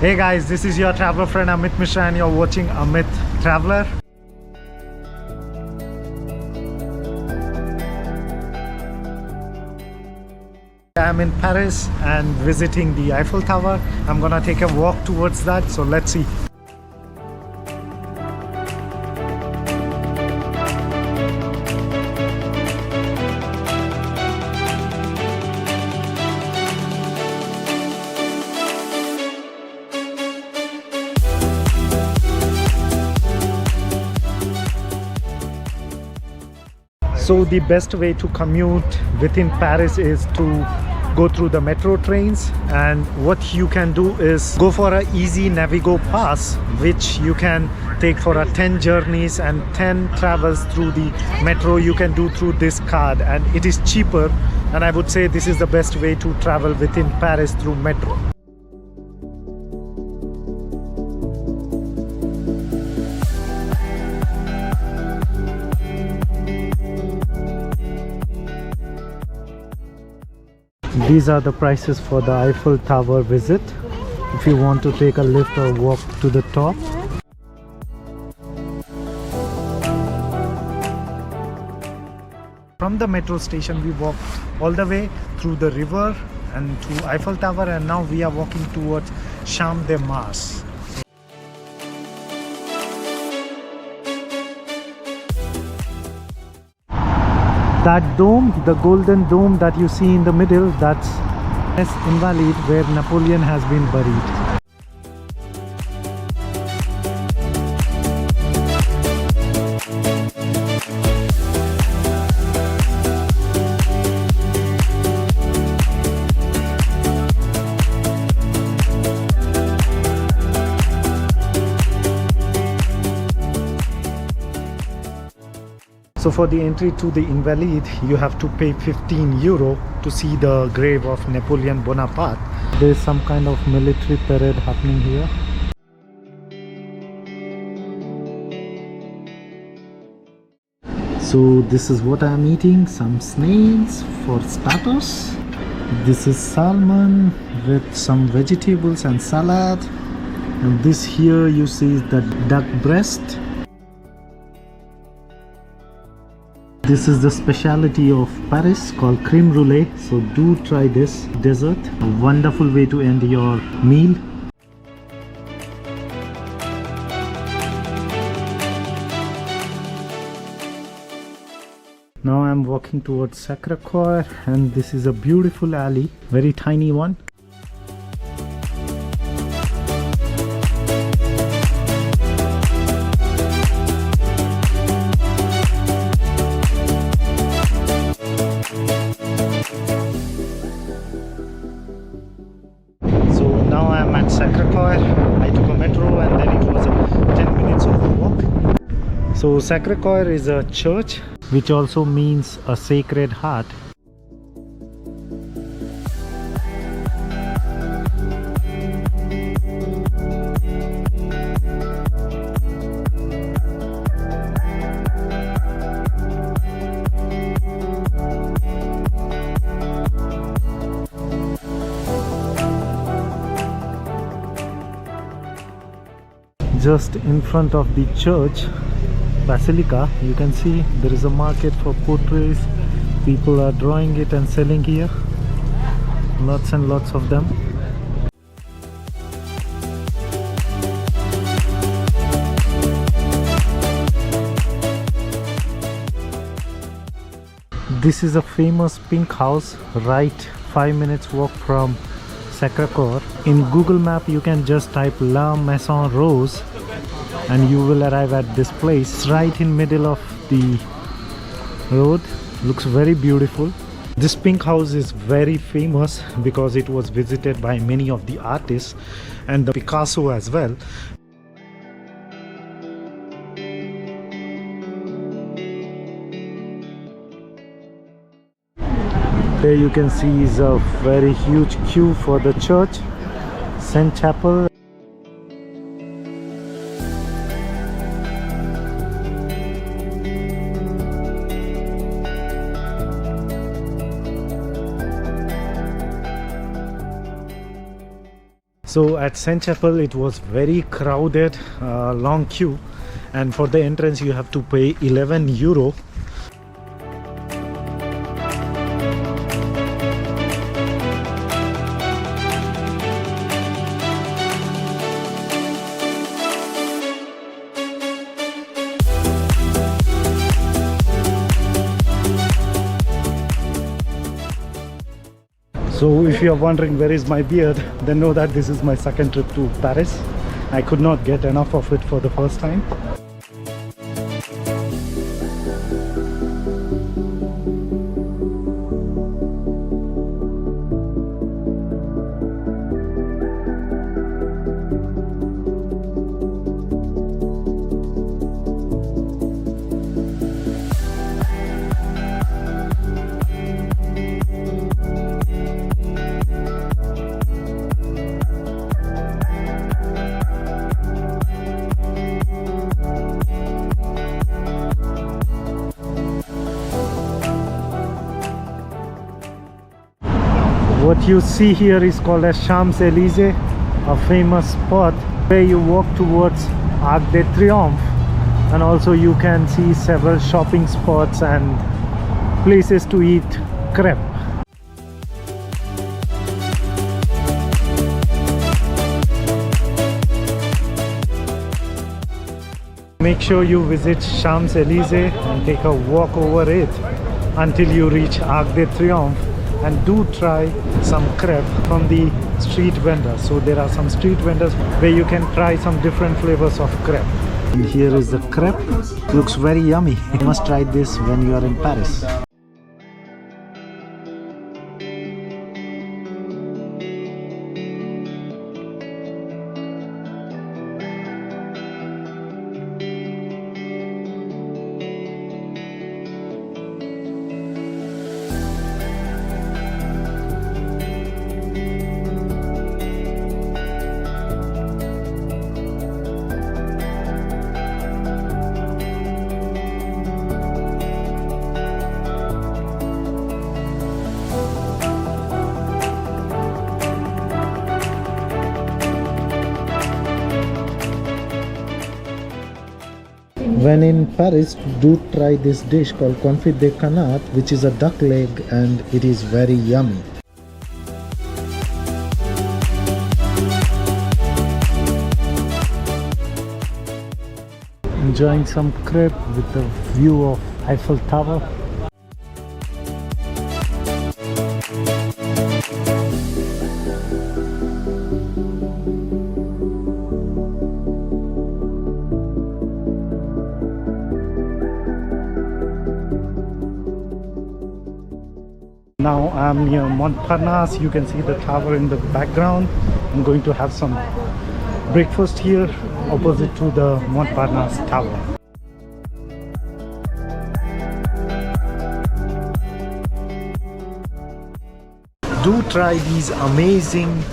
Hey guys, this is your traveler friend Amit Mishra and you're watching Amit Traveler. I'm in Paris and visiting the Eiffel Tower. I'm gonna take a walk towards that, so let's see. So the best way to commute within Paris is to go through the metro trains, and what you can do is go for an easy Navigo pass, which you can take for a 10 journeys and 10 travels through the metro you can do through this card, and it is cheaper, and I would say this is the best way to travel within Paris through metro. These are the prices for the Eiffel Tower visit if you want to take a lift or walk to the top. From the metro station we walked all the way through the river and to Eiffel Tower, and now we are walking towards Champ de Mars. That dome, the golden dome that you see in the middle, that's Invalide, where Napoleon has been buried. So for the entry to the Invalide, you have to pay 15 euro to see the grave of Napoleon Bonaparte. There is some kind of military parade happening here. So this is what I am eating, some snails for starters. This is salmon with some vegetables and salad. And this here you see is the duck breast. This is the specialty of Paris called creme brulee, so do try this dessert. A wonderful way to end your meal. Now I'm walking towards Sacre, Coeur, and this is a beautiful alley, very tiny one. Now I'm at Sacre Coeur. I took a metro and then it was a 10 minutes of a walk. So Sacre Coeur is a church which also means a sacred heart. Just in front of the church basilica, you can see there is a market for portraits. People are drawing it and selling here, lots and lots of them. This is a famous pink house, right 5 minutes walk from Sacre Coeur. In Google Map you can just type La Maison Rose and you will arrive at this place right in middle of the road. Looks very beautiful. This pink house is very famous because it was visited by many of the artists and the Picasso as well. There you can see is a very huge queue for the church, Sainte-Chapelle. So at Sainte-Chapelle it was very crowded, long queue, and for the entrance you have to pay 11 euro. So if you are wondering where is my beard, then know that this is my second trip to Paris. I could not get enough of it for the first time. What you see here is called as Champs-Elysees, a famous spot where you walk towards Arc de Triomphe, and also you can see several shopping spots and places to eat crepe. Make sure you visit Champs-Elysees and take a walk over it until you reach Arc de Triomphe. And do try some crepe from the street vendors. So there are some street vendors where you can try some different flavors of crepe. And here is the crepe. Looks very yummy. You must try this when you are in Paris. When in Paris, do try this dish called confit de canard, which is a duck leg, and it is very yummy. Enjoying some crepe with the view of Eiffel Tower. Now I'm near Montmartre. You can see the tower in the background. I'm going to have some breakfast here opposite to the Montmartre tower. Do try these amazing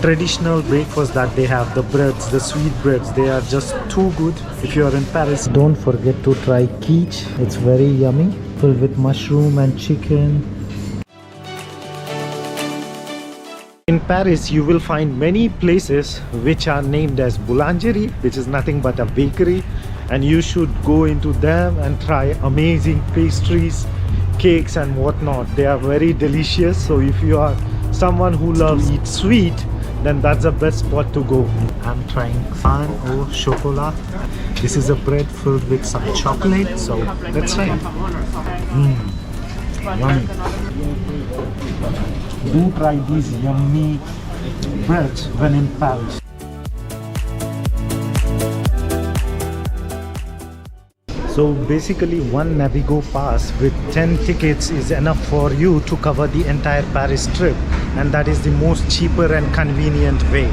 traditional breakfasts that they have. The breads, the sweet breads, they are just too good. If you are in Paris, don't forget to try quiche. It's very yummy, filled with mushroom and chicken. In Paris, you will find many places which are named as Boulangerie, which is nothing but a bakery, and you should go into them and try amazing pastries, cakes and whatnot. They are very delicious. So if you are someone who loves eat sweet, then that's the best spot to go. I'm trying pain au chocolat. This is a bread filled with some chocolate, so let's try it. Yummy. Do try these yummy breads when in Paris. So basically one Navigo pass with 10 tickets is enough for you to cover the entire Paris trip, and that is the most cheaper and convenient way.